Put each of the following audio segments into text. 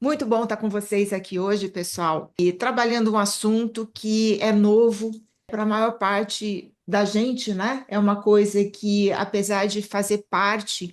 Muito bom estar com vocês aqui hoje, pessoal, e trabalhando um assunto que é novo para a maior parte da gente, né? É uma coisa que, apesar de fazer parte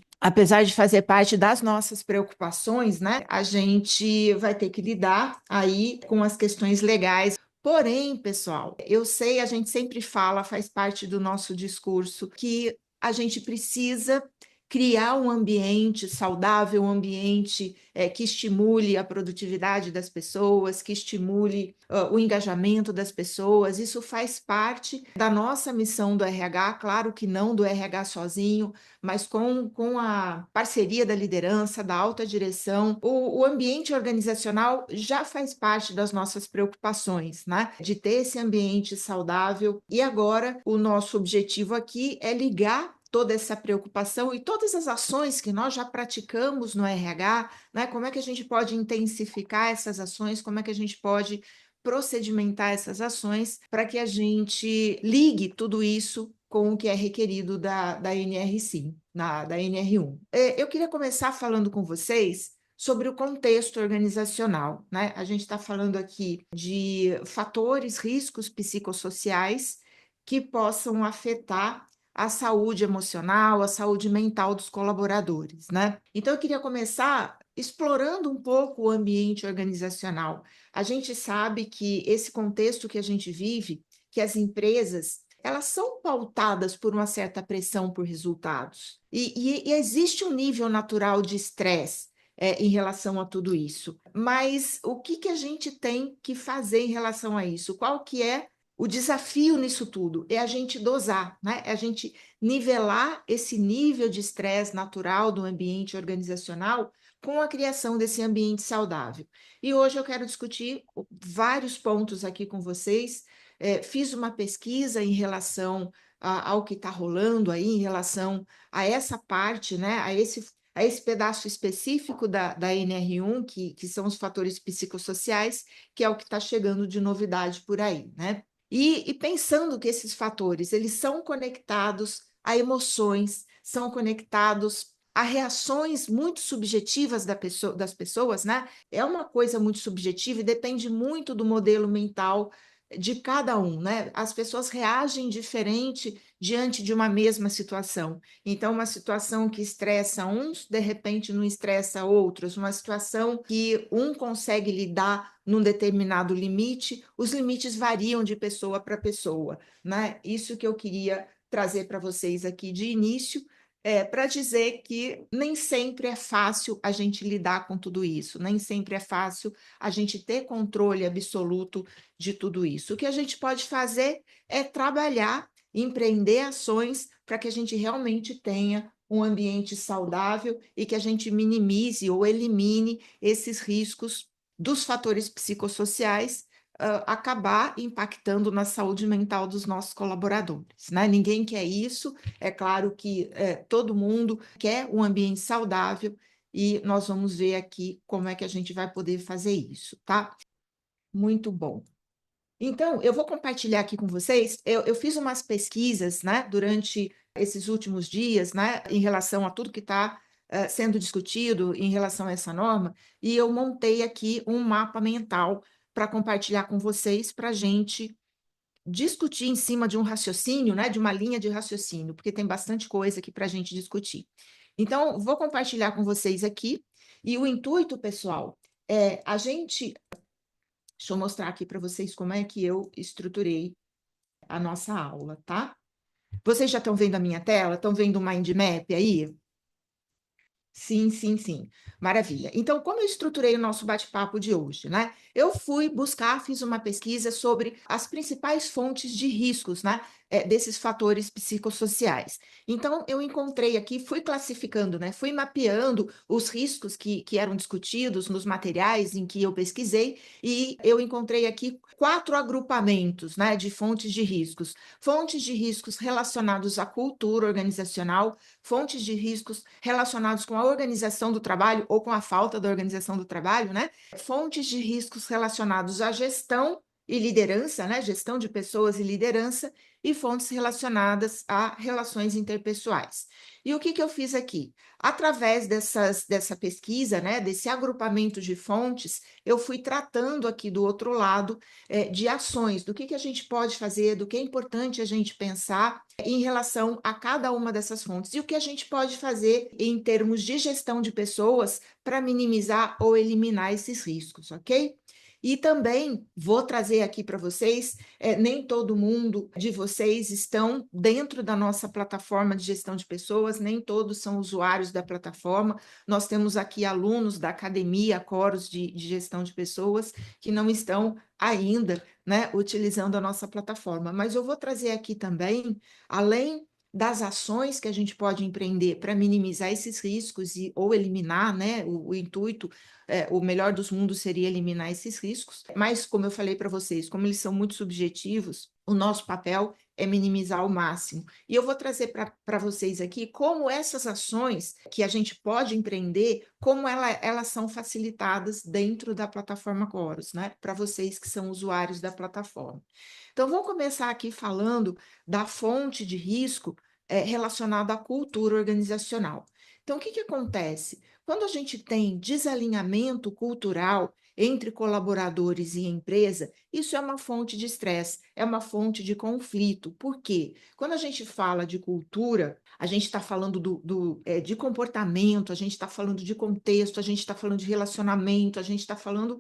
das nossas preocupações, né? A gente vai ter que lidar aí com as questões legais. Porém, pessoal, eu sei, a gente sempre fala, faz parte do nosso discurso, que a gente precisa criar um ambiente saudável, um ambiente que estimule a produtividade das pessoas, que estimule o engajamento das pessoas. Isso faz parte da nossa missão do RH, claro que não do RH sozinho, mas com a parceria da liderança, da alta direção. O ambiente organizacional já faz parte das nossas preocupações, né? De ter esse ambiente saudável. E agora, o nosso objetivo aqui é ligar toda essa preocupação e todas as ações que nós já praticamos no RH, né? Como é que a gente pode intensificar essas ações, como é que a gente pode procedimentar essas ações para que a gente ligue tudo isso com o que é requerido da NR5, da NR1. Eu queria começar falando com vocês sobre o contexto organizacional, né? A gente está falando aqui de fatores, riscos psicossociais que possam afetar a saúde emocional, a saúde mental dos colaboradores, né? Então, eu queria começar explorando um pouco o ambiente organizacional. A gente sabe que esse contexto que a gente vive, que as empresas, elas são pautadas por uma certa pressão por resultados. E existe um nível natural de estresse em relação a tudo isso. Mas o que a gente tem que fazer em relação a isso? Qual que é o desafio nisso tudo? É a gente dosar, né? É a gente nivelar esse nível de estresse natural do ambiente organizacional com a criação desse ambiente saudável. E hoje eu quero discutir vários pontos aqui com vocês. Fiz uma pesquisa em relação ao que está rolando aí, em relação a essa parte, né? A esse pedaço específico da NR1, que são os fatores psicossociais, que é o que está chegando de novidade por aí, né? E pensando que esses fatores, eles são conectados a emoções, são conectados a reações muito subjetivas das pessoas, né? É uma coisa muito subjetiva e depende muito do modelo mental de cada um, né? As pessoas reagem diferente diante de uma mesma situação. Então, uma situação que estressa uns, de repente não estressa outros. Uma situação que um consegue lidar num determinado limite, os limites variam de pessoa para pessoa, né? Isso que eu queria trazer para vocês aqui de início, para dizer que nem sempre é fácil a gente lidar com tudo isso, nem sempre é fácil a gente ter controle absoluto de tudo isso. O que a gente pode fazer é trabalhar, empreender ações para que a gente realmente tenha um ambiente saudável e que a gente minimize ou elimine esses riscos dos fatores psicossociais acabar impactando na saúde mental dos nossos colaboradores, né? Ninguém quer isso, é claro que todo mundo quer um ambiente saudável e nós vamos ver aqui como é que a gente vai poder fazer isso, tá? Muito bom. Então, eu vou compartilhar aqui com vocês. Eu fiz umas pesquisas, né, durante esses últimos dias, né, em relação a tudo que está sendo discutido em relação a essa norma, e eu montei aqui um mapa mental para compartilhar com vocês, para a gente discutir em cima de um raciocínio, né, de uma linha de raciocínio, porque tem bastante coisa aqui para a gente discutir. Então, vou compartilhar com vocês aqui, e o intuito, pessoal, é a gente. Deixa eu mostrar aqui para vocês como é que eu estruturei a nossa aula, tá? Vocês já estão vendo a minha tela? Estão vendo o mind map aí? Sim, sim, sim. Maravilha. Então, como eu estruturei o nosso bate-papo de hoje, né? Eu fui buscar, fiz uma pesquisa sobre as principais fontes de riscos, né? Desses fatores psicossociais. Então, eu encontrei aqui, fui classificando, né? Fui mapeando os riscos que eram discutidos nos materiais em que eu pesquisei, e eu encontrei aqui 4 agrupamentos, né? De fontes de riscos. Fontes de riscos relacionados à cultura organizacional, fontes de riscos relacionados com a organização do trabalho ou com a falta da organização do trabalho, né? Fontes de riscos relacionados à gestão e liderança, né? Gestão de pessoas e liderança, e fontes relacionadas a relações interpessoais. E o que que eu fiz aqui? Através dessa pesquisa, né, desse agrupamento de fontes, eu fui tratando aqui do outro lado de ações, do que a gente pode fazer, do que é importante a gente pensar em relação a cada uma dessas fontes e o que a gente pode fazer em termos de gestão de pessoas para minimizar ou eliminar esses riscos, ok? E também vou trazer aqui para vocês, nem todo mundo de vocês estão dentro da nossa plataforma de gestão de pessoas, nem todos são usuários da plataforma. Nós temos aqui alunos da academia, coros de gestão de pessoas, que não estão ainda, né, utilizando a nossa plataforma. Mas eu vou trazer aqui também, além das ações que a gente pode empreender para minimizar esses riscos ou eliminar, né, o intuito o melhor dos mundos seria eliminar esses riscos, mas como eu falei para vocês, como eles são muito subjetivos, o nosso papel é minimizar ao máximo. E eu vou trazer para vocês aqui como essas ações que a gente pode empreender, como elas são facilitadas dentro da plataforma Chorus, né? Para vocês que são usuários da plataforma. Então, vou começar aqui falando da fonte de risco relacionada à cultura organizacional. Então, o que que acontece? Quando a gente tem desalinhamento cultural entre colaboradores e empresa, isso é uma fonte de estresse, é uma fonte de conflito. Por quê? Quando a gente fala de cultura, a gente está falando de comportamento, a gente está falando de contexto, a gente está falando de relacionamento, a gente está falando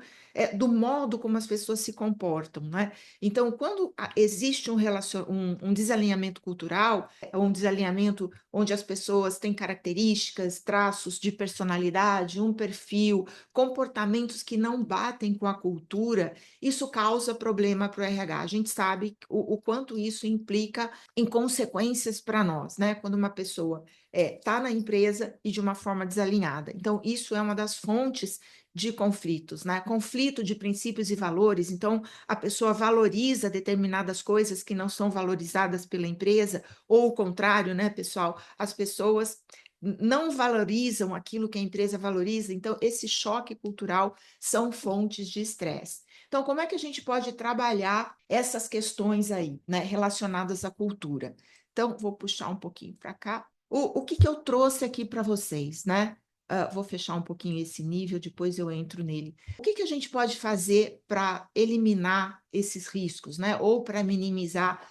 do modo como as pessoas se comportam, né? Então, quando existe um desalinhamento cultural, um desalinhamento onde as pessoas têm características, traços de personalidade, um perfil, comportamentos que não batem com a cultura, isso causa problema para o RH. A gente sabe o quanto isso implica em consequências para nós, né? Quando uma pessoa está na empresa e de uma forma desalinhada. Então, isso é uma das fontes de conflitos, né? Conflito de princípios e valores. Então, a pessoa valoriza determinadas coisas que não são valorizadas pela empresa, ou o contrário, né, pessoal? As pessoas não valorizam aquilo que a empresa valoriza, então esse choque cultural são fontes de estresse. Então, como é que a gente pode trabalhar essas questões aí, né, relacionadas à cultura? Então, vou puxar um pouquinho para cá. O que que eu trouxe aqui para vocês, né? Vou fechar um pouquinho esse nível, depois eu entro nele. O que que a gente pode fazer para eliminar esses riscos, né? Ou para minimizar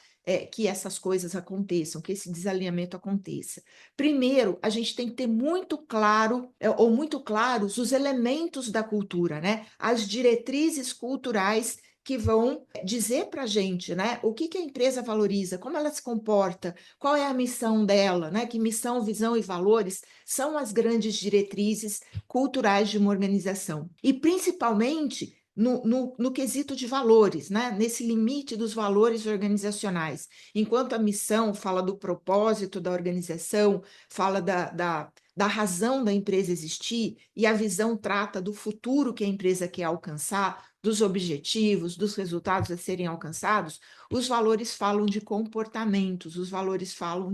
que essas coisas aconteçam, que esse desalinhamento aconteça. Primeiro, a gente tem que ter muito claro, ou muito claros, os elementos da cultura, né? As diretrizes culturais que vão dizer para a gente, né, o que que a empresa valoriza, como ela se comporta, qual é a missão dela, né? Que missão, visão e valores são as grandes diretrizes culturais de uma organização. E principalmente no quesito de valores, né? Nesse limite dos valores organizacionais. Enquanto a missão fala do propósito da organização, fala da razão da empresa existir, e a visão trata do futuro que a empresa quer alcançar, dos objetivos, dos resultados a serem alcançados, os valores falam de comportamentos, os valores falam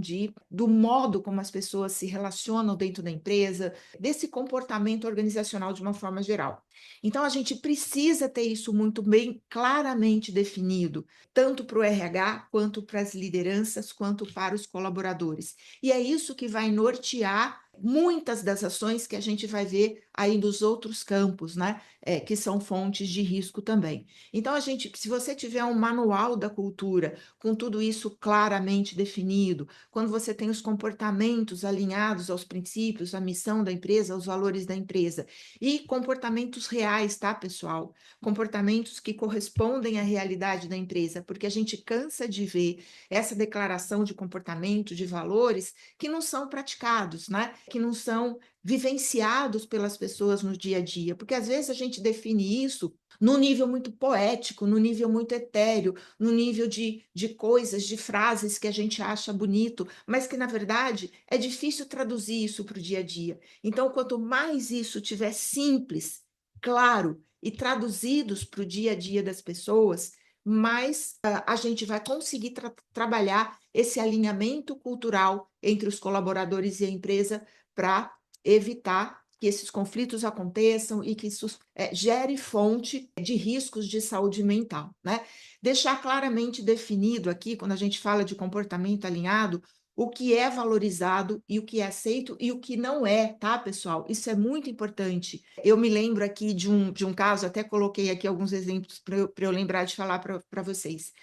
do modo como as pessoas se relacionam dentro da empresa, desse comportamento organizacional de uma forma geral. Então, a gente precisa ter isso muito bem claramente definido, tanto para o RH, quanto para as lideranças, quanto para os colaboradores. E é isso que vai nortear muitas das ações que a gente vai ver aí nos outros campos, né? Que são fontes de risco também. Então, se você tiver um manual da cultura, com tudo isso claramente definido, quando você tem os comportamentos alinhados aos princípios, à missão da empresa, aos valores da empresa, e comportamentos reais, tá, pessoal? Comportamentos que correspondem à realidade da empresa, porque a gente cansa de ver essa declaração de comportamento, de valores, que não são praticados, né? Que não são vivenciados pelas pessoas no dia a dia, porque às vezes a gente define isso num nível muito poético, num nível muito etéreo, no nível de coisas, de frases que a gente acha bonito, mas que na verdade é difícil traduzir isso para o dia a dia. Então, quanto mais isso tiver simples, claro e traduzidos para o dia a dia das pessoas, mais a gente vai conseguir trabalhar esse alinhamento cultural entre os colaboradores e a empresa para evitar que esses conflitos aconteçam e que isso gere fonte de riscos de saúde mental, né? Deixar claramente definido aqui, quando a gente fala de comportamento alinhado, o que é valorizado e o que é aceito e o que não é, tá, pessoal? Isso é muito importante. Eu me lembro aqui de um caso, até coloquei aqui alguns exemplos para eu lembrar de falar para vocês.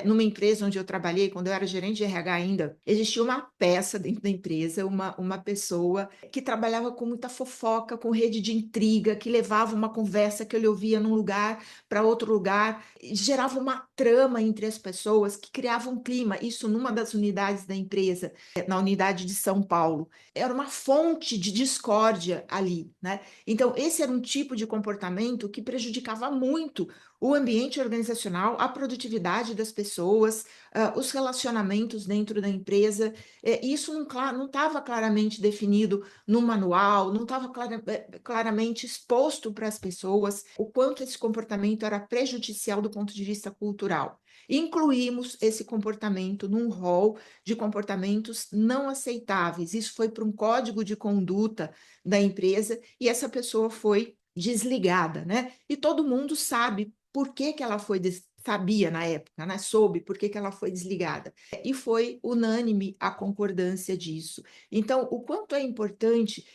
Numa empresa onde eu trabalhei, quando eu era gerente de RH ainda, existia uma peça dentro da empresa, uma pessoa que trabalhava com muita fofoca, com rede de intriga, que levava uma conversa que ele ouvia num lugar para outro lugar, gerava uma trama entre as pessoas que criava um clima, isso numa das unidades da empresa, na unidade de São Paulo. Era uma fonte de discórdia ali, né? Então, esse era um tipo de comportamento que prejudicava muito o ambiente organizacional, a produtividade das pessoas, os relacionamentos dentro da empresa. Isso não estava claramente definido no manual, não estava claramente exposto para as pessoas o quanto esse comportamento era prejudicial do ponto de vista cultural. Incluímos esse comportamento num rol de comportamentos não aceitáveis. Isso foi para um código de conduta da empresa e essa pessoa foi desligada, né? E todo mundo sabe por que que ela foi sabia na época, né? Soube por que que ela foi desligada. E foi unânime a concordância disso. Então, o quanto é importante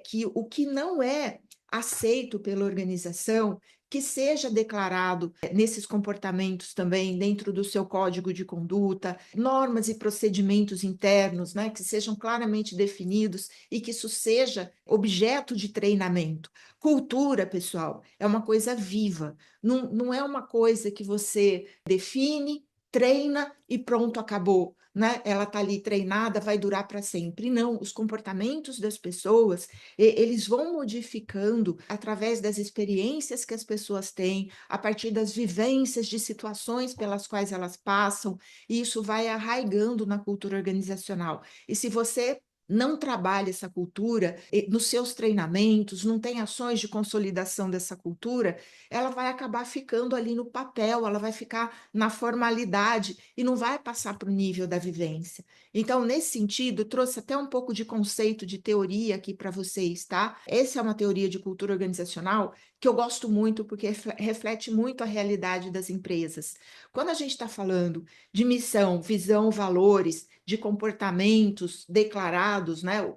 que o que não é aceito pela organização que seja declarado nesses comportamentos também dentro do seu código de conduta, normas e procedimentos internos, né, que sejam claramente definidos e que isso seja objeto de treinamento. Cultura, pessoal, é uma coisa viva, não é uma coisa que você define, treina e pronto, acabou. Né? Ela está ali treinada, vai durar para sempre. Não, os comportamentos das pessoas, eles vão modificando através das experiências que as pessoas têm, a partir das vivências de situações pelas quais elas passam, e isso vai arraigando na cultura organizacional. E se você não trabalha essa cultura nos seus treinamentos, não tem ações de consolidação dessa cultura, ela vai acabar ficando ali no papel, ela vai ficar na formalidade e não vai passar para o nível da vivência. Então, nesse sentido, trouxe até um pouco de conceito de teoria aqui para vocês, tá? Essa é uma teoria de cultura organizacional que eu gosto muito porque reflete muito a realidade das empresas. Quando a gente está falando de missão, visão, valores, de comportamentos declarados, né?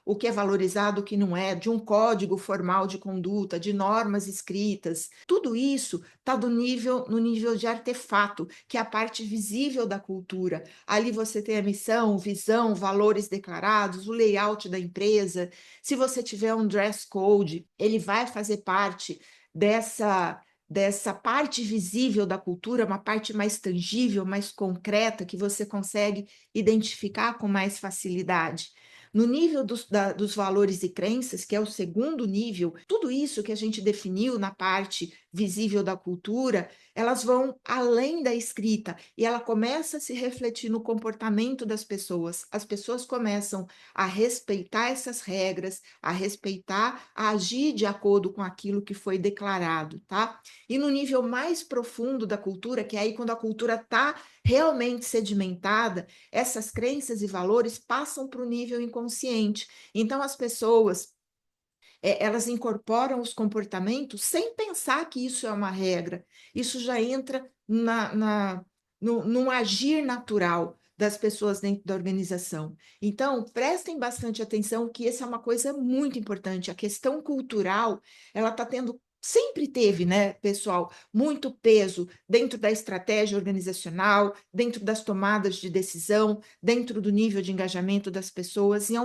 O que é valorizado, o que não é, de um código formal de conduta, de normas escritas, tudo isso está no nível de artefato, que é a parte visível da cultura. Ali você tem a missão, visão, valores declarados, o layout da empresa. Se você tiver um dress code, ele vai fazer parte dessa parte visível da cultura, uma parte mais tangível, mais concreta, que você consegue identificar com mais facilidade. No nível dos valores e crenças, que é o segundo nível, tudo isso que a gente definiu na parte visível da cultura, elas vão além da escrita e ela começa a se refletir no comportamento das pessoas. As pessoas começam a respeitar essas regras, a respeitar, a agir de acordo com aquilo que foi declarado, tá? E no nível mais profundo da cultura, que é aí quando a cultura está realmente sedimentada, essas crenças e valores passam para o nível inconsciente. Então, as pessoas elas incorporam os comportamentos sem pensar que isso é uma regra. Isso já entra num agir natural das pessoas dentro da organização. Então, prestem bastante atenção que essa é uma coisa muito importante. A questão cultural, ela está tendo sempre teve, né, pessoal, muito peso dentro da estratégia organizacional, dentro das tomadas de decisão, dentro do nível de engajamento das pessoas, e é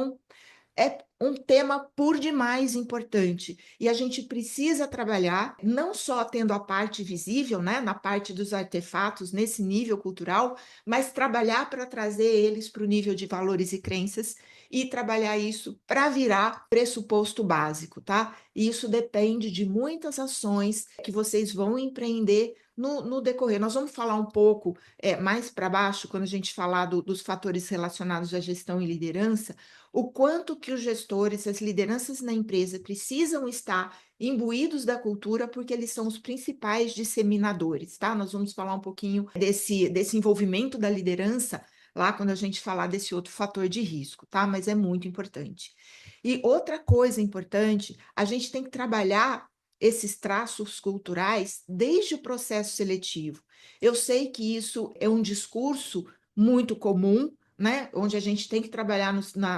um tema por demais importante e a gente precisa trabalhar não só tendo a parte visível, né, na parte dos artefatos, nesse nível cultural, mas trabalhar para trazer eles para o nível de valores e crenças e trabalhar isso para virar pressuposto básico, tá? E isso depende de muitas ações que vocês vão empreender no decorrer. Nós vamos falar um pouco mais para baixo, quando a gente falar dos fatores relacionados à gestão e liderança, o quanto que os gestores, as lideranças na empresa precisam estar imbuídos da cultura, porque eles são os principais disseminadores, tá? Nós vamos falar um pouquinho desse envolvimento da liderança lá quando a gente falar desse outro fator de risco, tá? Mas é muito importante. E outra coisa importante, a gente tem que trabalhar esses traços culturais desde o processo seletivo. Eu sei que isso é um discurso muito comum, né? Onde a gente tem que trabalhar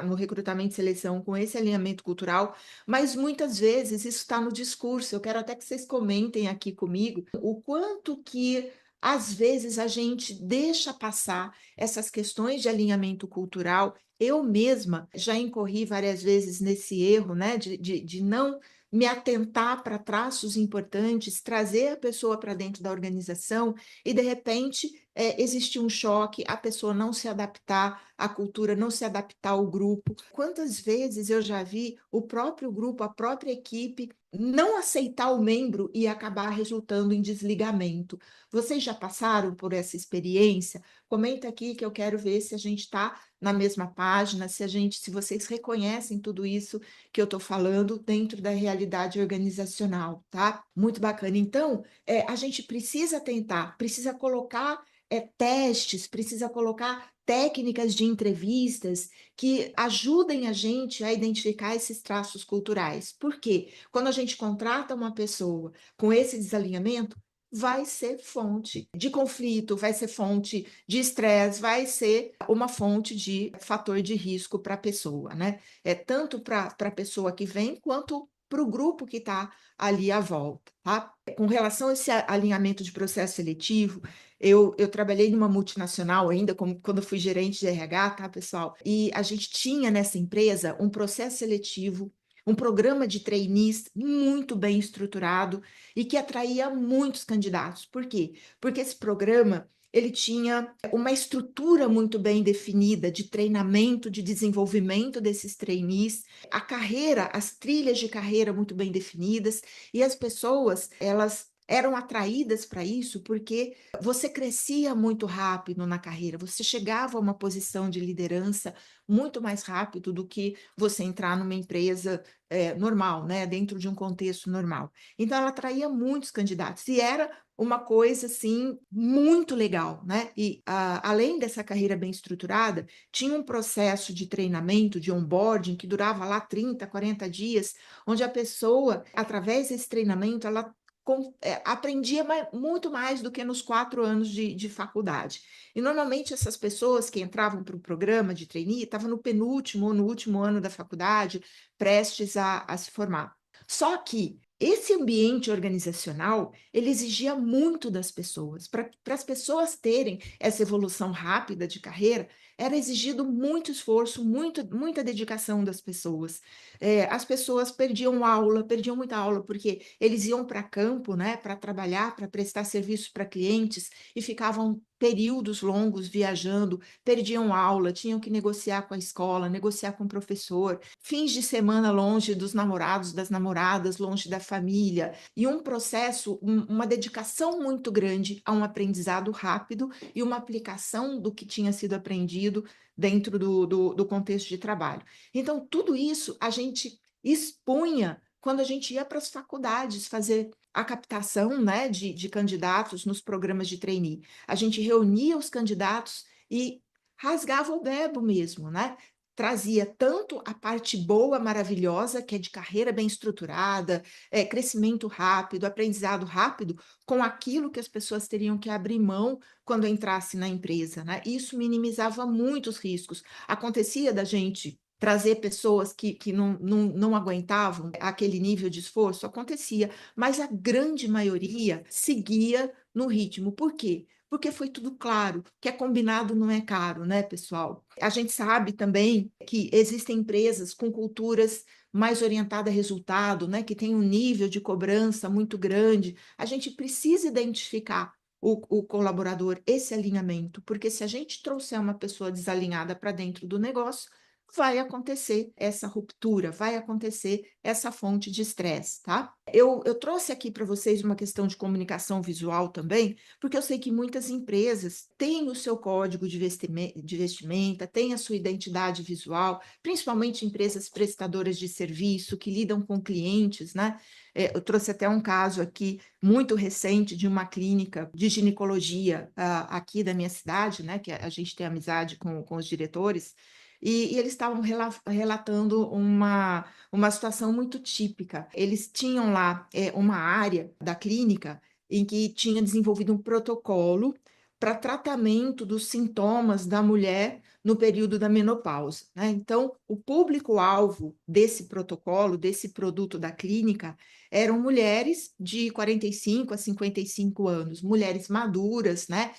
no recrutamento e seleção com esse alinhamento cultural, mas muitas vezes isso está no discurso. Eu quero até que vocês comentem aqui comigo o quanto que às vezes a gente deixa passar essas questões de alinhamento cultural. Eu mesma já incorri várias vezes nesse erro, né, de não me atentar para traços importantes, trazer a pessoa para dentro da organização e, de repente, existir um choque, a pessoa não se adaptar à cultura, não se adaptar ao grupo. Quantas vezes eu já vi o próprio grupo, a própria equipe, não aceitar o membro e acabar resultando em desligamento? Vocês já passaram por essa experiência? Comenta aqui que eu quero ver se a gente está na mesma página, se vocês reconhecem tudo isso que eu estou falando dentro da realidade organizacional, tá? Muito bacana. Então, a gente precisa tentar, precisa colocar testes, precisa colocar técnicas de entrevistas que ajudem a gente a identificar esses traços culturais. Por quê? Quando a gente contrata uma pessoa com esse desalinhamento, vai ser fonte de conflito, vai ser fonte de estresse, vai ser uma fonte de fator de risco para a pessoa, né? É tanto para a pessoa que vem quanto para o grupo que está ali à volta, tá? Com relação a esse alinhamento de processo seletivo, eu trabalhei numa multinacional ainda, quando eu fui gerente de RH, tá, pessoal? E a gente tinha nessa empresa um processo seletivo, um programa de trainees muito bem estruturado e que atraía muitos candidatos. Por quê? Porque esse programa ele tinha uma estrutura muito bem definida de treinamento, de desenvolvimento desses trainees, a carreira, as trilhas de carreira muito bem definidas, e as pessoas, elas eram atraídas para isso porque você crescia muito rápido na carreira, você chegava a uma posição de liderança muito mais rápido do que você entrar numa empresa normal, né, dentro de um contexto normal. Então, ela atraía muitos candidatos e era uma coisa assim muito legal, né? E além dessa carreira bem estruturada, tinha um processo de treinamento, de onboarding que durava lá 30, 40 dias, onde a pessoa, através desse treinamento, ela aprendia muito mais do que nos 4 anos de faculdade. E normalmente essas pessoas que entravam para o programa de trainee estavam no penúltimo ou no último ano da faculdade, prestes a se formar. Só que esse ambiente organizacional, ele exigia muito das pessoas. Para as pessoas terem essa evolução rápida de carreira, era exigido muito esforço, muita dedicação das pessoas. As pessoas perdiam muita aula, porque eles iam para campo, né, para trabalhar, para prestar serviço para clientes, e ficavam períodos longos viajando, perdiam aula, tinham que negociar com a escola, negociar com o professor, fins de semana longe dos namorados, das namoradas, longe da família, e um processo, uma dedicação muito grande a um aprendizado rápido e uma aplicação do que tinha sido aprendido dentro do contexto de trabalho. Então, tudo isso a gente expunha quando a gente ia para as faculdades fazer a captação, né, de candidatos nos programas de trainee. A gente reunia os candidatos e rasgava o verbo mesmo, né? Trazia tanto a parte boa, maravilhosa, que é de carreira bem estruturada, crescimento rápido, aprendizado rápido, com aquilo que as pessoas teriam que abrir mão quando entrasse na empresa, né? Isso minimizava muitos riscos. Acontecia da gente trazer pessoas que não aguentavam aquele nível de esforço, acontecia, mas a grande maioria seguia no ritmo. Por quê? Porque foi tudo claro, que é combinado não é caro, né, pessoal? A gente sabe também que existem empresas com culturas mais orientadas a resultado, né, que tem um nível de cobrança muito grande. A gente precisa identificar o colaborador, esse alinhamento, porque se a gente trouxer uma pessoa desalinhada para dentro do negócio, vai acontecer essa ruptura, vai acontecer essa fonte de estresse, tá? Eu trouxe aqui para vocês uma questão de comunicação visual também, porque eu sei que muitas empresas têm o seu código de vestimenta, têm a sua identidade visual, principalmente empresas prestadoras de serviço que lidam com clientes, né? Eu trouxe até um caso aqui muito recente de uma clínica de ginecologia aqui da minha cidade, né? Que a gente tem amizade com os diretores. e eles estavam relatando uma situação muito típica. Eles tinham lá uma área da clínica em que tinha desenvolvido um protocolo para tratamento dos sintomas da mulher no período da menopausa, né? Então, o público-alvo desse protocolo, desse produto da clínica, eram mulheres de 45 a 55 anos, mulheres maduras, né?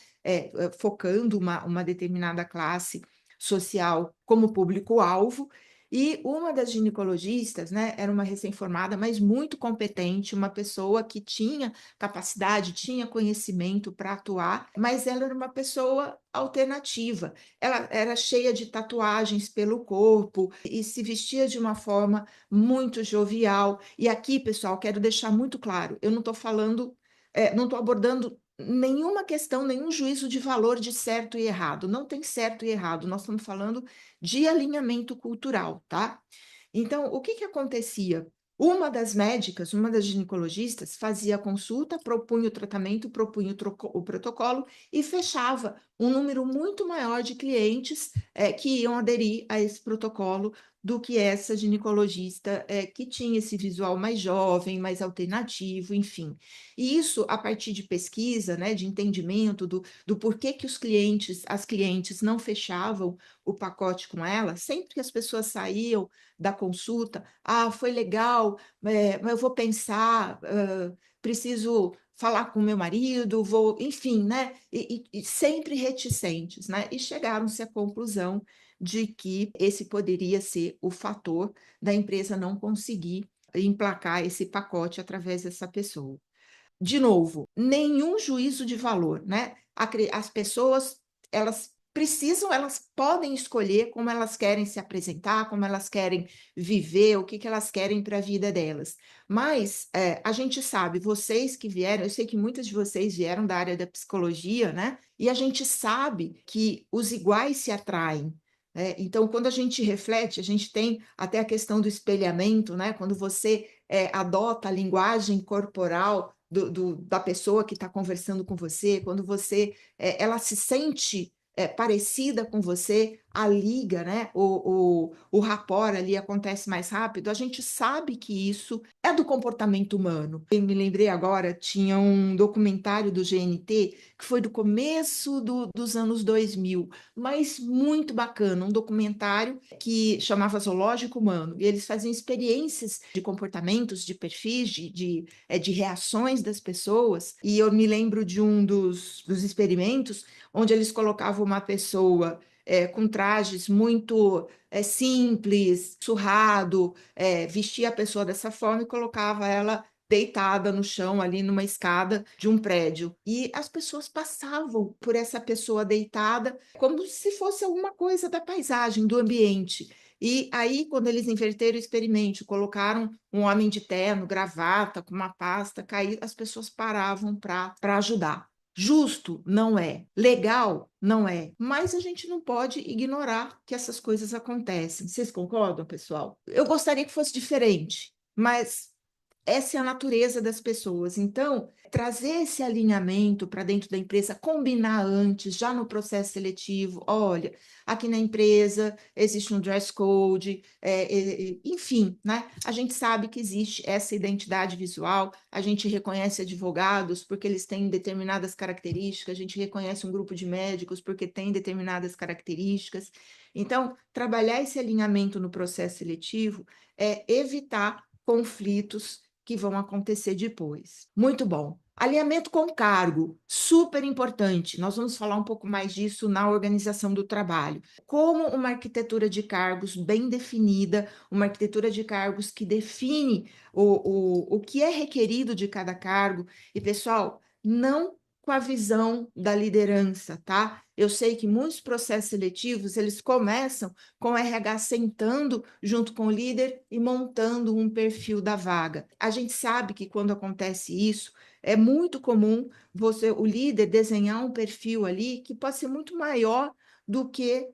Focando uma determinada classe social como público-alvo. E uma das ginecologistas, né, era uma recém-formada, mas muito competente, uma pessoa que tinha capacidade, tinha conhecimento para atuar, mas ela era uma pessoa alternativa. Ela era cheia de tatuagens pelo corpo e se vestia de uma forma muito jovial. E aqui, pessoal, quero deixar muito claro, eu não estou falando, não estou abordando nenhuma questão, nenhum juízo de valor de certo e errado. Não tem certo e errado. Nós estamos falando de alinhamento cultural, tá? Então, o que que acontecia? Uma das médicas, uma das ginecologistas, fazia a consulta, propunha o tratamento, propunha o protocolo e fechava um número muito maior de clientes que iam aderir a esse protocolo do que essa ginecologista que tinha esse visual mais jovem, mais alternativo, enfim. E isso a partir de pesquisa, né, de entendimento do porquê que as clientes não fechavam o pacote com ela, sempre que as pessoas saíam da consulta, foi legal, mas eu vou pensar, preciso falar com meu marido, vou, enfim, né? E sempre reticentes, né? E chegaram-se à conclusão de que esse poderia ser o fator da empresa não conseguir emplacar esse pacote através dessa pessoa. De novo, nenhum juízo de valor, né? As pessoas, elas precisam, elas podem escolher como elas querem se apresentar, como elas querem viver, o que que elas querem para a vida delas. Mas a gente sabe, vocês que vieram, eu sei que muitas de vocês vieram da área da psicologia, né? E a gente sabe que os iguais se atraem. Então, quando a gente reflete, a gente tem até a questão do espelhamento, né? Quando você adota a linguagem corporal da pessoa que está conversando com você, quando ela se sente parecida com você, a liga, né? O rapport ali acontece mais rápido, a gente sabe que isso é do comportamento humano. Eu me lembrei agora, tinha um documentário do GNT que foi do começo dos anos 2000, mas muito bacana, um documentário que chamava Zoológico Humano, e eles faziam experiências de comportamentos, de perfis, de reações das pessoas, e eu me lembro de um dos experimentos onde eles colocavam uma pessoa com trajes muito simples, surrado, vestia a pessoa dessa forma e colocava ela deitada no chão, ali numa escada de um prédio. E as pessoas passavam por essa pessoa deitada como se fosse alguma coisa da paisagem, do ambiente. E aí, quando eles inverteram o experimento, colocaram um homem de terno, gravata, com uma pasta, cair, as pessoas paravam para ajudar. Justo não é, legal não é, mas a gente não pode ignorar que essas coisas acontecem. Vocês concordam, pessoal? Eu gostaria que fosse diferente, mas essa é a natureza das pessoas. Então, trazer esse alinhamento para dentro da empresa, combinar antes, já no processo seletivo, olha, aqui na empresa existe um dress code, enfim, né? A gente sabe que existe essa identidade visual, a gente reconhece advogados porque eles têm determinadas características, a gente reconhece um grupo de médicos porque tem determinadas características. Então, trabalhar esse alinhamento no processo seletivo é evitar conflitos que vão acontecer depois. Muito bom. Alinhamento com cargo, super importante. Nós vamos falar um pouco mais disso na organização do trabalho. Como uma arquitetura de cargos bem definida, uma arquitetura de cargos que define o que é requerido de cada cargo. E, pessoal, não com a visão da liderança, tá? Eu sei que muitos processos seletivos, eles começam com o RH sentando junto com o líder e montando um perfil da vaga. A gente sabe que quando acontece isso, é muito comum o líder desenhar um perfil ali que pode ser muito maior do que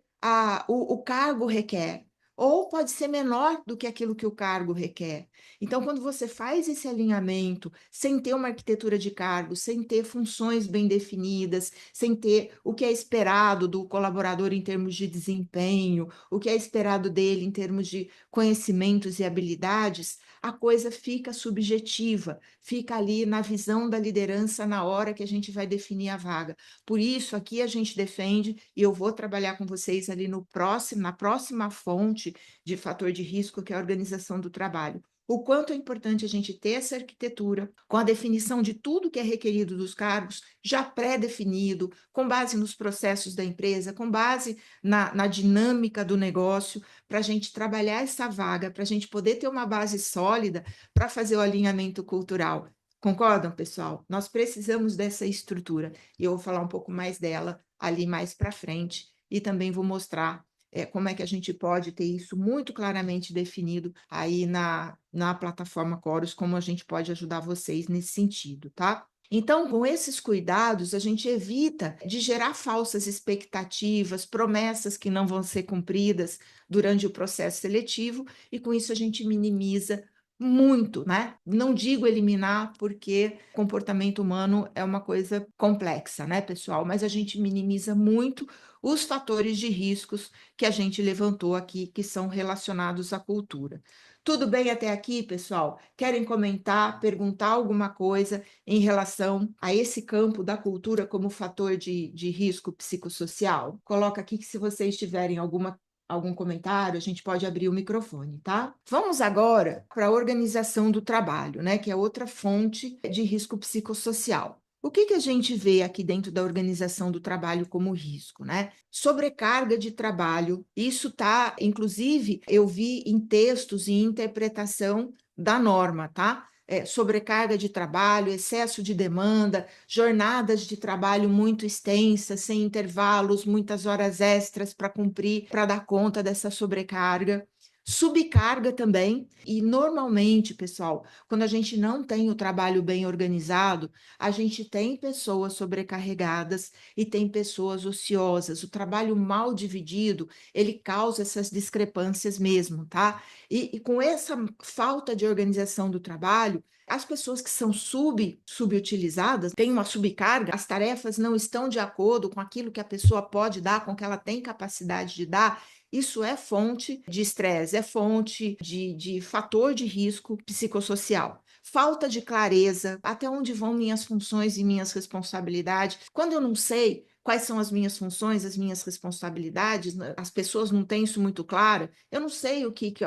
o cargo requer. ou pode ser menor do que aquilo que o cargo requer. Então, quando você faz esse alinhamento, sem ter uma arquitetura de cargo, sem ter funções bem definidas, sem ter o que é esperado do colaborador em termos de desempenho, o que é esperado dele em termos de conhecimentos e habilidades, a coisa fica subjetiva, fica ali na visão da liderança na hora que a gente vai definir a vaga. Por isso, aqui a gente defende, e eu vou trabalhar com vocês ali na próxima fonte de fator de risco, que é a organização do trabalho. O quanto é importante a gente ter essa arquitetura, com a definição de tudo que é requerido dos cargos, já pré-definido, com base nos processos da empresa, com base na dinâmica do negócio, para a gente trabalhar essa vaga, para a gente poder ter uma base sólida para fazer o alinhamento cultural. Concordam, pessoal? Nós precisamos dessa estrutura, e eu vou falar um pouco mais dela ali mais para frente, e também vou mostrar como é que a gente pode ter isso muito claramente definido aí na plataforma Chorus, como a gente pode ajudar vocês nesse sentido, tá? Então, com esses cuidados, a gente evita de gerar falsas expectativas, promessas que não vão ser cumpridas durante o processo seletivo, e com isso a gente minimiza muito, né? Não digo eliminar, porque comportamento humano é uma coisa complexa, né, pessoal? Mas a gente minimiza muito os fatores de riscos que a gente levantou aqui, que são relacionados à cultura. Tudo bem até aqui, pessoal? Querem comentar, perguntar alguma coisa em relação a esse campo da cultura como fator de risco psicossocial? Coloca aqui que se vocês tiverem algum comentário, a gente pode abrir o microfone, tá? Vamos agora para a organização do trabalho, né, que é outra fonte de risco psicossocial. O que a gente vê aqui dentro da organização do trabalho como risco, né? Sobrecarga de trabalho. Isso tá, inclusive, eu vi em textos e interpretação da norma, tá? Sobrecarga de trabalho, excesso de demanda, jornadas de trabalho muito extensas, sem intervalos, muitas horas extras para cumprir, para dar conta dessa sobrecarga. Subcarga também, e normalmente, pessoal, quando a gente não tem o trabalho bem organizado, a gente tem pessoas sobrecarregadas e tem pessoas ociosas. O trabalho mal dividido, ele causa essas discrepâncias mesmo, tá? E com essa falta de organização do trabalho, as pessoas que são subutilizadas, têm uma subcarga, as tarefas não estão de acordo com aquilo que a pessoa pode dar, com o que ela tem capacidade de dar. Isso é fonte de estresse, é fonte de fator de risco psicossocial. Falta de clareza, até onde vão minhas funções e minhas responsabilidades. Quando eu não sei quais são as minhas funções, as minhas responsabilidades, as pessoas não têm isso muito claro, eu não sei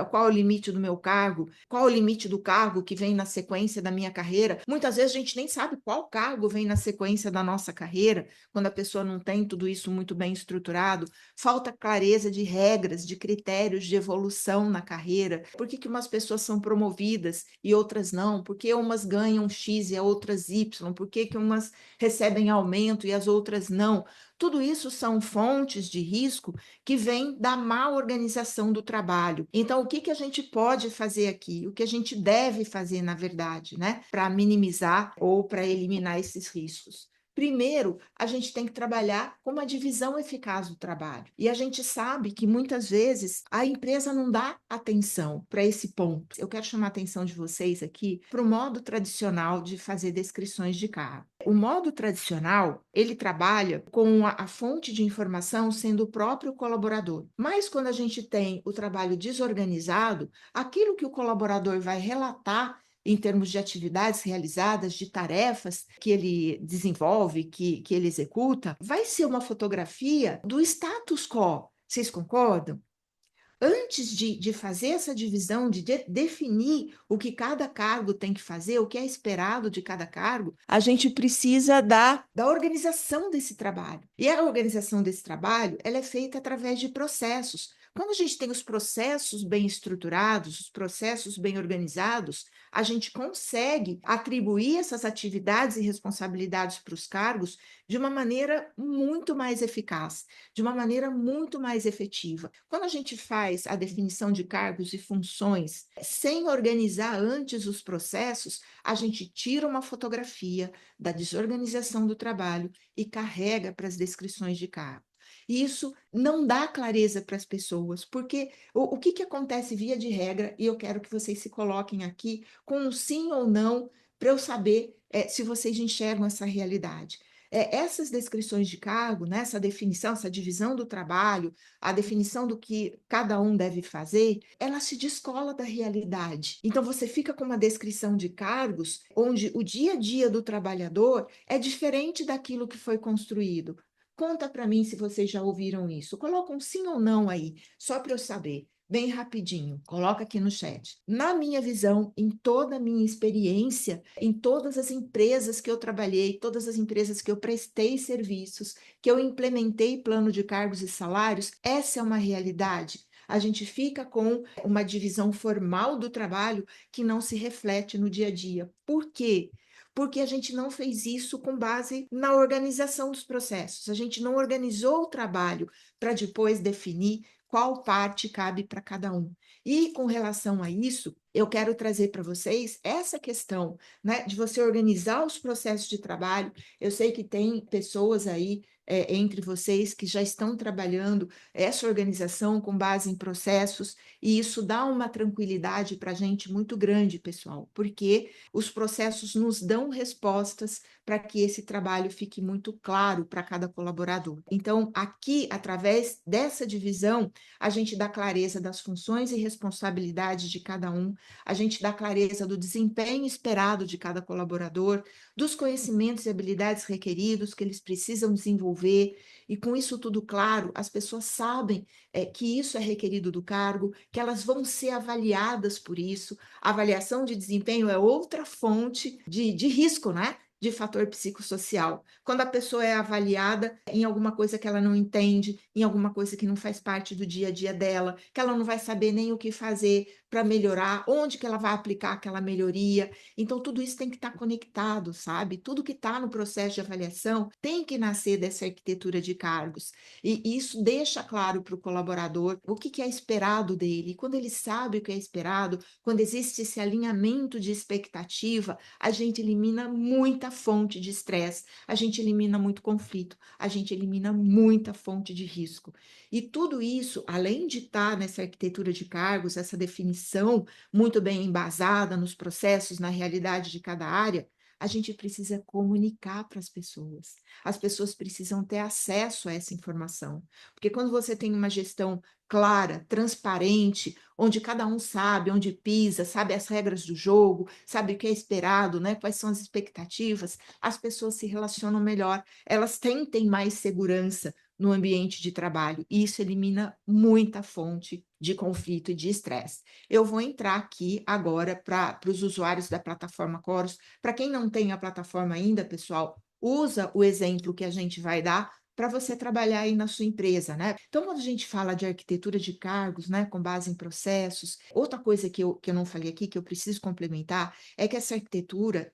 qual é o limite do meu cargo, qual é o limite do cargo que vem na sequência da minha carreira. Muitas vezes a gente nem sabe qual cargo vem na sequência da nossa carreira, quando a pessoa não tem tudo isso muito bem estruturado. Falta clareza de regras, de critérios de evolução na carreira. Por que umas pessoas são promovidas e outras não? Por que umas ganham X e outras Y? Por que umas recebem aumento e as outras não? Tudo isso são fontes de risco que vêm da má organização do trabalho. Então, o que a gente pode fazer aqui? O que a gente deve fazer, na verdade, né, para minimizar ou para eliminar esses riscos? Primeiro, a gente tem que trabalhar com uma divisão eficaz do trabalho. E a gente sabe que muitas vezes a empresa não dá atenção para esse ponto. Eu quero chamar a atenção de vocês aqui para o modo tradicional de fazer descrições de cargo. O modo tradicional, ele trabalha com a fonte de informação sendo o próprio colaborador. Mas quando a gente tem o trabalho desorganizado, aquilo que o colaborador vai relatar em termos de atividades realizadas, de tarefas que ele desenvolve, que ele executa, vai ser uma fotografia do status quo. Vocês concordam? Antes de fazer essa divisão, de definir o que cada cargo tem que fazer, o que é esperado de cada cargo, a gente precisa da organização desse trabalho. E a organização desse trabalho, ela é feita através de processos. Quando a gente tem os processos bem estruturados, os processos bem organizados, a gente consegue atribuir essas atividades e responsabilidades para os cargos de uma maneira muito mais eficaz, de uma maneira muito mais efetiva. Quando a gente faz a definição de cargos e funções sem organizar antes os processos, a gente tira uma fotografia da desorganização do trabalho e carrega para as descrições de cargo. E isso não dá clareza para as pessoas, porque o que que acontece via de regra, e eu quero que vocês se coloquem aqui com um sim ou não, para eu saber se vocês enxergam essa realidade. Essas descrições de cargo, né, essa definição, essa divisão do trabalho, a definição do que cada um deve fazer, ela se descola da realidade. Então, você fica com uma descrição de cargos onde o dia a dia do trabalhador é diferente daquilo que foi construído. Conta para mim se vocês já ouviram isso. Coloca um sim ou não aí, só para eu saber. Bem rapidinho, coloca aqui no chat. Na minha visão, em toda a minha experiência, em todas as empresas que eu trabalhei, todas as empresas que eu prestei serviços, que eu implementei plano de cargos e salários, essa é uma realidade. A gente fica com uma divisão formal do trabalho que não se reflete no dia a dia. Por quê? Porque a gente não fez isso com base na organização dos processos. A gente não organizou o trabalho para depois definir qual parte cabe para cada um. E com relação a isso, eu quero trazer para vocês essa questão, né, de você organizar os processos de trabalho. Eu sei que tem pessoas aí entre vocês que já estão trabalhando essa organização com base em processos, e isso dá uma tranquilidade para a gente muito grande, pessoal, porque os processos nos dão respostas para que esse trabalho fique muito claro para cada colaborador. Então, aqui, através dessa divisão, a gente dá clareza das funções e responsabilidades de cada um, a gente dá clareza do desempenho esperado de cada colaborador, dos conhecimentos e habilidades requeridos que eles precisam desenvolver, e com isso tudo claro, as pessoas sabem que isso é requerido do cargo, que elas vão ser avaliadas por isso. A avaliação de desempenho é outra fonte de risco, né? De fator psicossocial. Quando a pessoa é avaliada em alguma coisa que ela não entende, em alguma coisa que não faz parte do dia a dia dela, que ela não vai saber nem o que fazer para melhorar, onde que ela vai aplicar aquela melhoria. Então, tudo isso tem que estar conectado, sabe? Tudo que está no processo de avaliação tem que nascer dessa arquitetura de cargos. E isso deixa claro para o colaborador o que é esperado dele. E quando ele sabe o que é esperado, quando existe esse alinhamento de expectativa, a gente elimina muita fonte de estresse, a gente elimina muito conflito, a gente elimina muita fonte de risco. E tudo isso, além de estar nessa arquitetura de cargos, essa definição muito bem embasada nos processos, na realidade de cada área, a gente precisa comunicar para as pessoas. As pessoas precisam ter acesso a essa informação. Porque quando você tem uma gestão clara, transparente, onde cada um sabe onde pisa, sabe as regras do jogo, sabe o que é esperado, né? Quais são as expectativas, as pessoas se relacionam melhor, elas sentem mais segurança no ambiente de trabalho, e isso elimina muita fonte de conflito e de estresse. Eu vou entrar aqui agora para os usuários da plataforma Chorus. Para quem não tem a plataforma ainda, pessoal, usa o exemplo que a gente vai dar para você trabalhar aí na sua empresa, né? Então, quando a gente fala de arquitetura de cargos, né, com base em processos, outra coisa que eu não falei aqui, que eu preciso complementar, é que essa arquitetura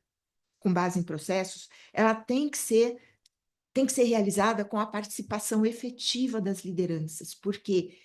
com base em processos, ela tem que ser realizada com a participação efetiva das lideranças, porque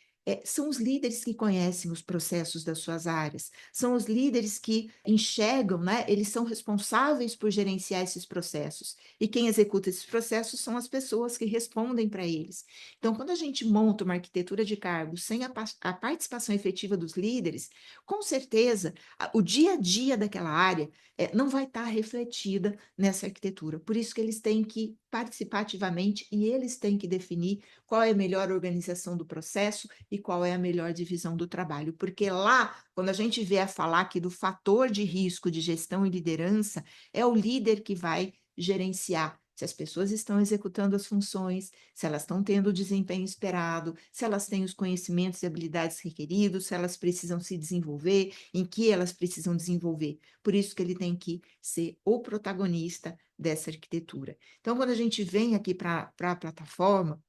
são os líderes que conhecem os processos das suas áreas, são os líderes que enxergam, né? Eles são responsáveis por gerenciar esses processos, e quem executa esses processos são as pessoas que respondem para eles. Então, quando a gente monta uma arquitetura de cargos sem a participação efetiva dos líderes, com certeza o dia a dia daquela área não vai estar refletida nessa arquitetura. Por isso que eles têm que participar ativamente, e eles têm que definir qual é a melhor organização do processo e qual é a melhor divisão do trabalho. Porque lá, quando a gente vier a falar aqui do fator de risco de gestão e liderança, é o líder que vai gerenciar se as pessoas estão executando as funções, se elas estão tendo o desempenho esperado, se elas têm os conhecimentos e habilidades requeridos, se elas precisam se desenvolver, em que elas precisam desenvolver. Por isso que ele tem que ser o protagonista dessa arquitetura. Então, quando a gente vem aqui para a plataforma,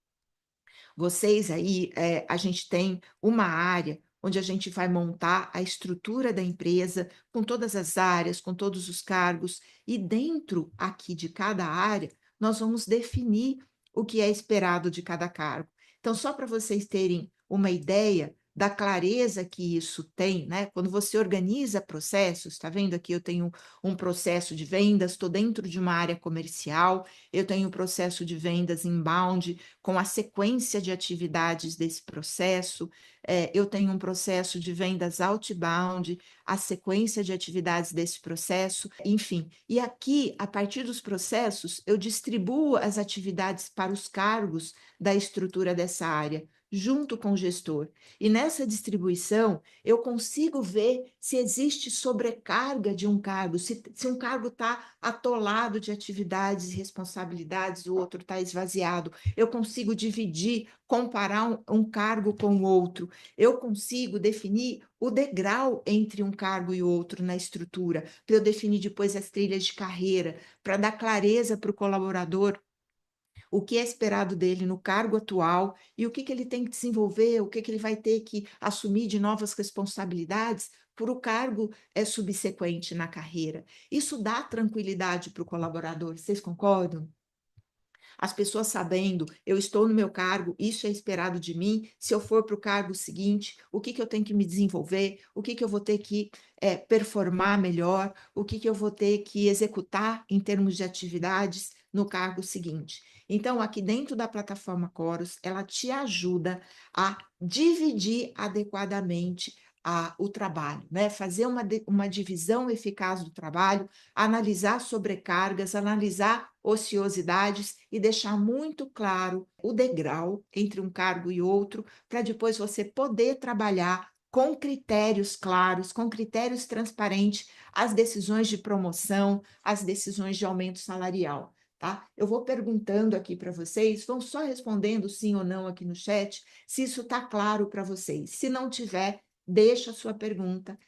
vocês aí, a gente tem uma área onde a gente vai montar a estrutura da empresa, com todas as áreas, com todos os cargos, e dentro aqui de cada área, nós vamos definir o que é esperado de cada cargo. Então, só para vocês terem uma ideia, da clareza que isso tem, né? Quando você organiza processos, está vendo aqui? Eu tenho um processo de vendas, estou dentro de uma área comercial, eu tenho um processo de vendas inbound, com a sequência de atividades desse processo, eu tenho um processo de vendas outbound, a sequência de atividades desse processo, enfim. E aqui, a partir dos processos, eu distribuo as atividades para os cargos da estrutura dessa área, junto com o gestor. E nessa distribuição, eu consigo ver se existe sobrecarga de um cargo, se um cargo está atolado de atividades e responsabilidades, o outro está esvaziado. Eu consigo dividir, comparar um cargo com o outro. Eu consigo definir o degrau entre um cargo e outro na estrutura, para eu definir depois as trilhas de carreira, para dar clareza para o colaborador o que é esperado dele no cargo atual e o que ele tem que desenvolver, o que ele vai ter que assumir de novas responsabilidades por o cargo subsequente na carreira. Isso dá tranquilidade para o colaborador, vocês concordam? As pessoas sabendo, eu estou no meu cargo, isso é esperado de mim, se eu for para o cargo seguinte, o que eu tenho que me desenvolver, o que eu vou ter que performar melhor, o que eu vou ter que executar em termos de atividades no cargo seguinte. Então, aqui dentro da plataforma Chorus, ela te ajuda a dividir adequadamente o trabalho, né? Fazer uma divisão eficaz do trabalho, analisar sobrecargas, analisar ociosidades e deixar muito claro o degrau entre um cargo e outro, para depois você poder trabalhar com critérios claros, com critérios transparentes, as decisões de promoção, as decisões de aumento salarial. Tá? Eu vou perguntando aqui para vocês, vão só respondendo sim ou não aqui no chat, se isso está claro para vocês. Se não tiver, deixa a sua pergunta,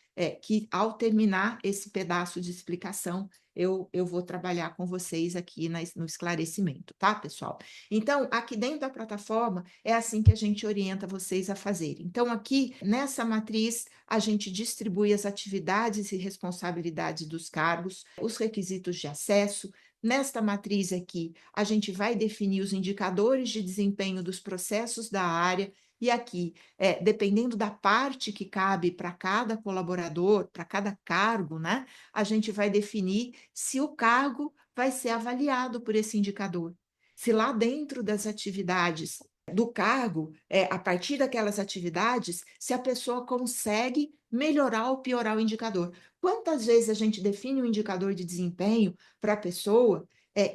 que ao terminar esse pedaço de explicação, eu vou trabalhar com vocês aqui no esclarecimento, tá, pessoal? Então, aqui dentro da plataforma, é assim que a gente orienta vocês a fazerem. Então, aqui nessa matriz, a gente distribui as atividades e responsabilidades dos cargos, os requisitos de acesso. Nesta matriz aqui, a gente vai definir os indicadores de desempenho dos processos da área. E aqui, dependendo da parte que cabe para cada colaborador, para cada cargo, né, a gente vai definir se o cargo vai ser avaliado por esse indicador. Se lá dentro das atividades do cargo, a partir daquelas atividades, se a pessoa consegue melhorar ou piorar o indicador. Quantas vezes a gente define um indicador de desempenho para a pessoa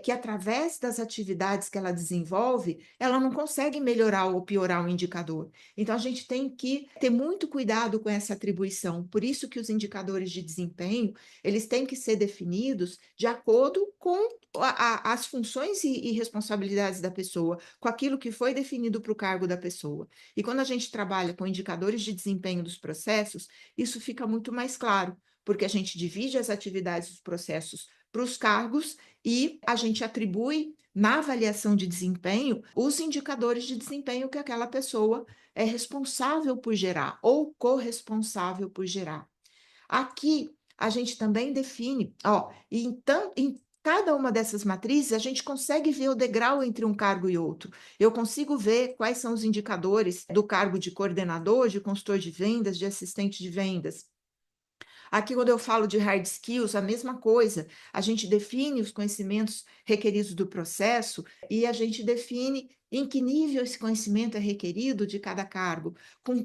que, através das atividades que ela desenvolve, ela não consegue melhorar ou piorar o indicador. Então, a gente tem que ter muito cuidado com essa atribuição. Por isso que os indicadores de desempenho, eles têm que ser definidos de acordo com as funções e responsabilidades da pessoa, com aquilo que foi definido para o cargo da pessoa. E quando a gente trabalha com indicadores de desempenho dos processos, isso fica muito mais claro, porque a gente divide as atividades dos processos para os cargos e a gente atribui na avaliação de desempenho os indicadores de desempenho que aquela pessoa é responsável por gerar ou corresponsável por gerar. Aqui a gente também define, ó, então em cada uma dessas matrizes a gente consegue ver o degrau entre um cargo e outro. Eu consigo ver quais são os indicadores do cargo de coordenador, de consultor de vendas, de assistente de vendas. Aqui, quando eu falo de hard skills, a mesma coisa. A gente define os conhecimentos requeridos do processo e a gente define em que nível esse conhecimento é requerido de cada cargo.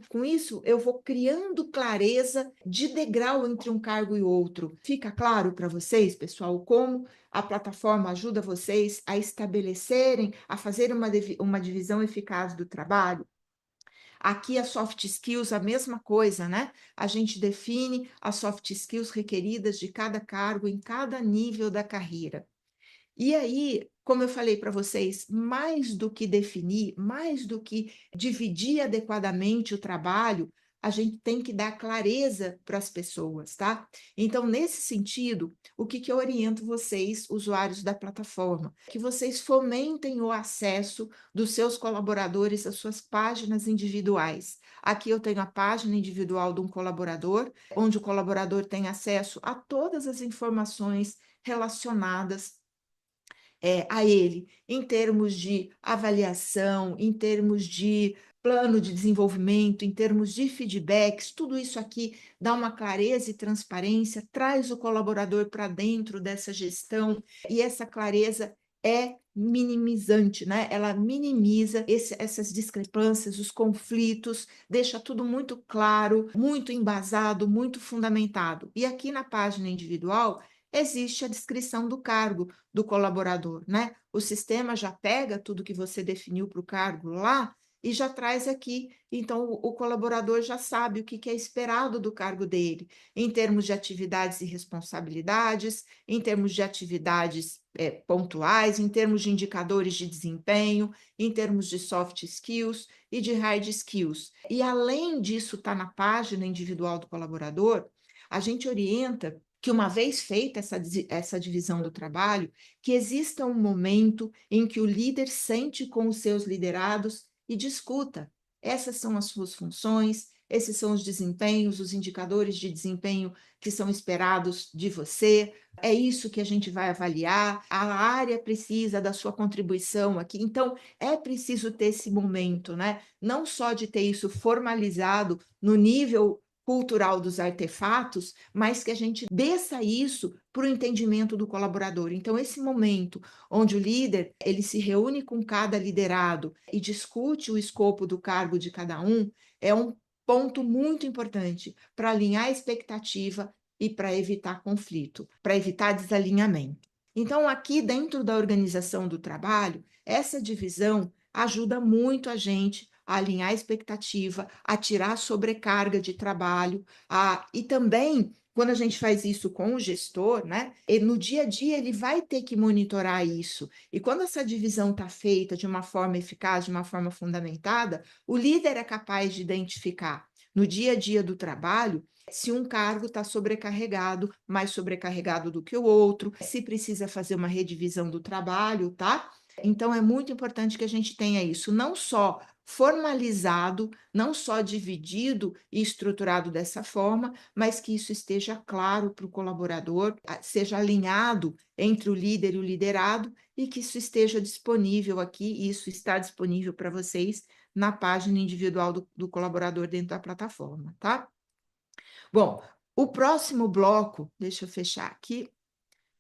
Com isso, eu vou criando clareza de degrau entre um cargo e outro. Fica claro para vocês, pessoal, como a plataforma ajuda vocês a estabelecerem, a fazer uma divisão eficaz do trabalho? Aqui, as soft skills, a mesma coisa, né? A gente define as soft skills requeridas de cada cargo em cada nível da carreira. E aí, como eu falei para vocês, mais do que definir, mais do que dividir adequadamente o trabalho, a gente tem que dar clareza para as pessoas, tá? Então, nesse sentido, o que eu oriento vocês, usuários da plataforma? Que vocês fomentem o acesso dos seus colaboradores às suas páginas individuais. Aqui eu tenho a página individual de um colaborador, onde o colaborador tem acesso a todas as informações relacionadas a ele, em termos de avaliação, em termos de plano de desenvolvimento, em termos de feedbacks, tudo isso aqui dá uma clareza e transparência, traz o colaborador para dentro dessa gestão, e essa clareza é minimizante, né? Ela minimiza essas discrepâncias, os conflitos, deixa tudo muito claro, muito embasado, muito fundamentado. E aqui na página individual existe a descrição do cargo do colaborador, né? O sistema já pega tudo que você definiu para o cargo lá e já traz aqui. Então, o colaborador já sabe o que é esperado do cargo dele, em termos de atividades e responsabilidades, em termos de atividades pontuais, em termos de indicadores de desempenho, em termos de soft skills e de hard skills. E além disso, está na página individual do colaborador, a gente orienta que, uma vez feita essa divisão do trabalho, que exista um momento em que o líder sente com os seus liderados e discuta. Essas são as suas funções, esses são os desempenhos, os indicadores de desempenho que são esperados de você. É isso que a gente vai avaliar. A área precisa da sua contribuição aqui. Então, é preciso ter esse momento, né? Não só de ter isso formalizado no nível cultural dos artefatos, mas que a gente desça isso para o entendimento do colaborador. Então, esse momento onde o líder ele se reúne com cada liderado e discute o escopo do cargo de cada um, é um ponto muito importante para alinhar a expectativa e para evitar conflito, para evitar desalinhamento. Então, aqui dentro da organização do trabalho, essa divisão ajuda muito a gente a alinhar a expectativa, a tirar sobrecarga de trabalho, e também quando a gente faz isso com o gestor, né, no dia a dia ele vai ter que monitorar isso. E quando essa divisão está feita de uma forma eficaz, de uma forma fundamentada, o líder é capaz de identificar no dia a dia do trabalho se um cargo está sobrecarregado, mais sobrecarregado do que o outro, se precisa fazer uma redivisão do trabalho, tá? Então é muito importante que a gente tenha isso, não só formalizado, não só dividido e estruturado dessa forma, mas que isso esteja claro para o colaborador, seja alinhado entre o líder e o liderado, e que isso esteja disponível aqui, e isso está disponível para vocês na página individual do colaborador dentro da plataforma, tá? Bom, o próximo bloco, deixa eu fechar aqui.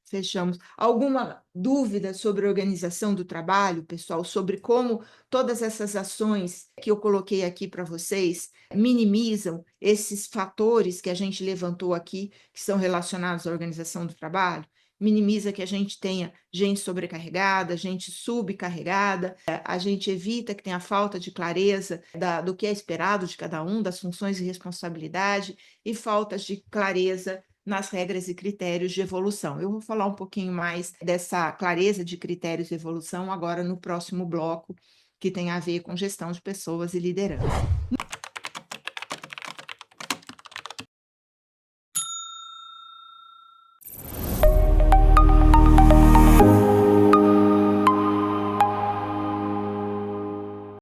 Fechamos. Alguma dúvida sobre a organização do trabalho, pessoal? Sobre como todas essas ações que eu coloquei aqui para vocês minimizam esses fatores que a gente levantou aqui, que são relacionados à organização do trabalho? Minimiza que a gente tenha gente sobrecarregada, gente subcarregada, a gente evita que tenha falta de clareza do que é esperado de cada um, das funções e responsabilidade, e faltas de clareza nas regras e critérios de evolução. Eu vou falar um pouquinho mais dessa clareza de critérios de evolução agora no próximo bloco, que tem a ver com gestão de pessoas e liderança.